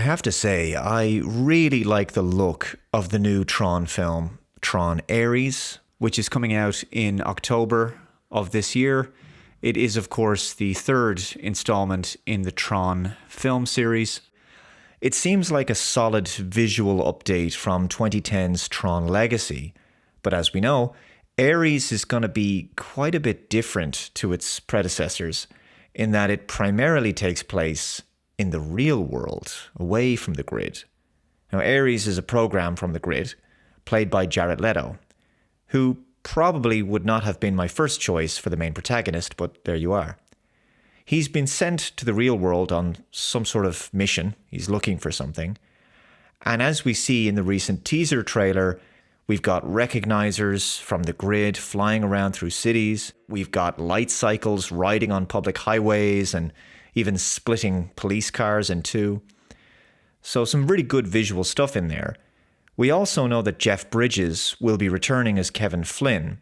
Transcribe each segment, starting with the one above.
have to say, I really like the look of the new Tron film, Tron Ares, which is coming out in October of this year. It is, of course, the third installment in the Tron film series. It seems like a solid visual update from 2010's Tron Legacy, but as we know, Ares is going to be quite a bit different to its predecessors in that it primarily takes place in the real world, away from the grid. Now, Ares is a program from the grid, played by Jared Leto, who probably would not have been my first choice for the main protagonist, but there you are. He's been sent to the real world on some sort of mission. He's looking for something. And as we see in the recent teaser trailer, we've got recognizers from the grid flying around through cities. We've got light cycles riding on public highways and even splitting police cars in two. So some really good visual stuff in there. We also know that Jeff Bridges will be returning as Kevin Flynn.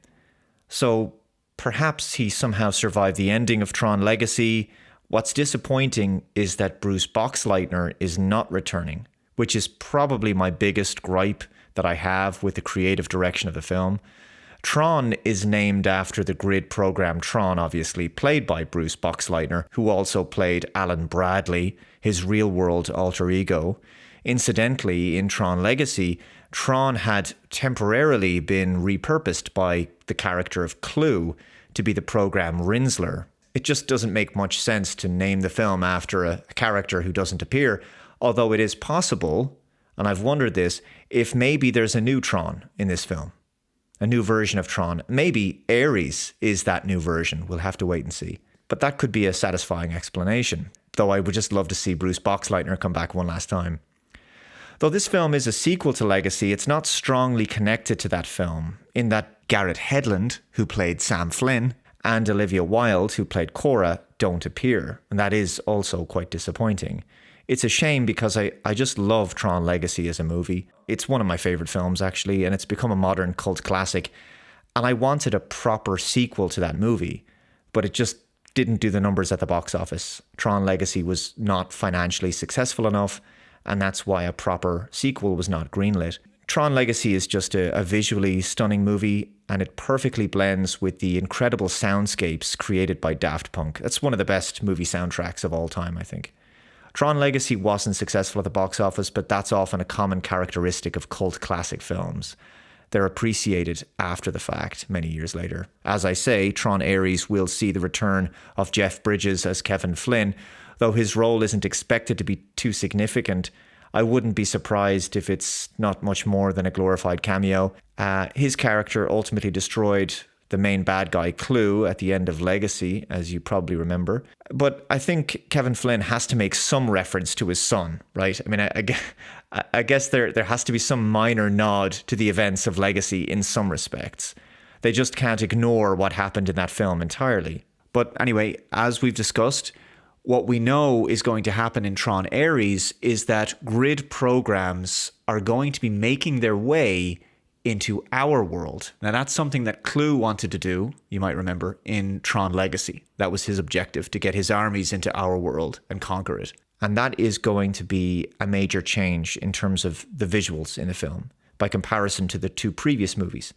So perhaps he somehow survived the ending of Tron Legacy. What's disappointing is that Bruce Boxleitner is not returning, which is probably my biggest gripe that I have with the creative direction of the film. Tron is named after the grid program Tron, obviously, played by Bruce Boxleitner, who also played Alan Bradley, his real-world alter ego. Incidentally, in Tron Legacy, Tron had temporarily been repurposed by the character of Clue to be the program Rinsler. It just doesn't make much sense to name the film after a character who doesn't appear, although it is possible, and I've wondered this, if maybe there's a new Tron in this film. A new version of Tron. Maybe Ares is that new version. We'll have to wait and see. But that could be a satisfying explanation. Though I would just love to see Bruce Boxleitner come back one last time. Though this film is a sequel to Legacy, it's not strongly connected to that film, in that Garrett Hedlund, who played Sam Flynn, and Olivia Wilde, who played Cora, don't appear. And that is also quite disappointing. It's a shame because I just love Tron Legacy as a movie. It's one of my favorite films, actually, and it's become a modern cult classic. And I wanted a proper sequel to that movie, but it just didn't do the numbers at the box office. Tron Legacy was not financially successful enough, and that's why a proper sequel was not greenlit. Tron Legacy is just a visually stunning movie, and it perfectly blends with the incredible soundscapes created by Daft Punk. That's one of the best movie soundtracks of all time, I think. Tron Legacy wasn't successful at the box office, but that's often a common characteristic of cult classic films. They're appreciated after the fact, many years later. As I say, Tron Ares will see the return of Jeff Bridges as Kevin Flynn. Though his role isn't expected to be too significant, I wouldn't be surprised if it's not much more than a glorified cameo. His character ultimately destroyed the main bad guy, Clue, at the end of Legacy, as you probably remember. But I think Kevin Flynn has to make some reference to his son, right? I mean, I guess there has to be some minor nod to the events of Legacy in some respects. They just can't ignore what happened in that film entirely. But anyway, as we've discussed, what we know is going to happen in Tron Ares is that grid programs are going to be making their way into our world. Now, that's something that Clue wanted to do, you might remember, in Tron Legacy. That was his objective, to get his armies into our world and conquer it. And that is going to be a major change in terms of the visuals in the film, by comparison to the two previous movies.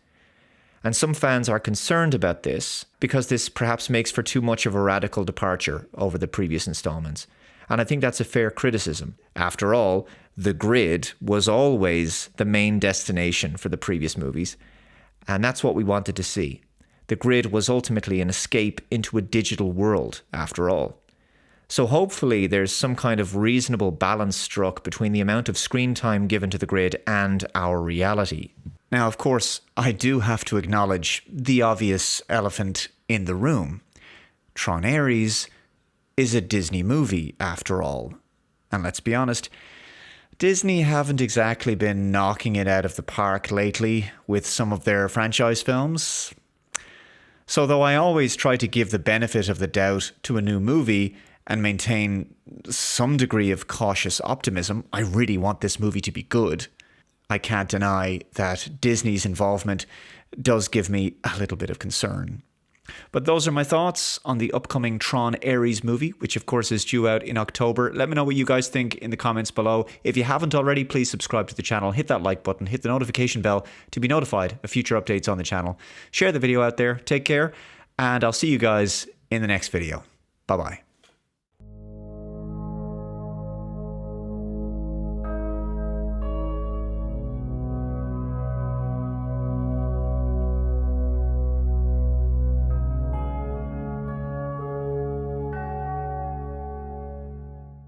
And some fans are concerned about this, because this perhaps makes for too much of a radical departure over the previous installments. And I think that's a fair criticism. After all, the grid was always the main destination for the previous movies, and that's what we wanted to see. The grid was ultimately an escape into a digital world, after all. So hopefully there's some kind of reasonable balance struck between the amount of screen time given to the grid and our reality. Now, of course, I do have to acknowledge the obvious elephant in the room. Tron Ares is a Disney movie, after all. And let's be honest, Disney haven't exactly been knocking it out of the park lately with some of their franchise films. So though I always try to give the benefit of the doubt to a new movie and maintain some degree of cautious optimism, I really want this movie to be good, I can't deny that Disney's involvement does give me a little bit of concern. But those are my thoughts on the upcoming Tron Ares movie, which of course is due out in October. Let me know what you guys think in the comments below. If you haven't already, please subscribe to the channel, hit that like button, hit the notification bell to be notified of future updates on the channel. Share the video out there, take care, and I'll see you guys in the next video. Bye-bye.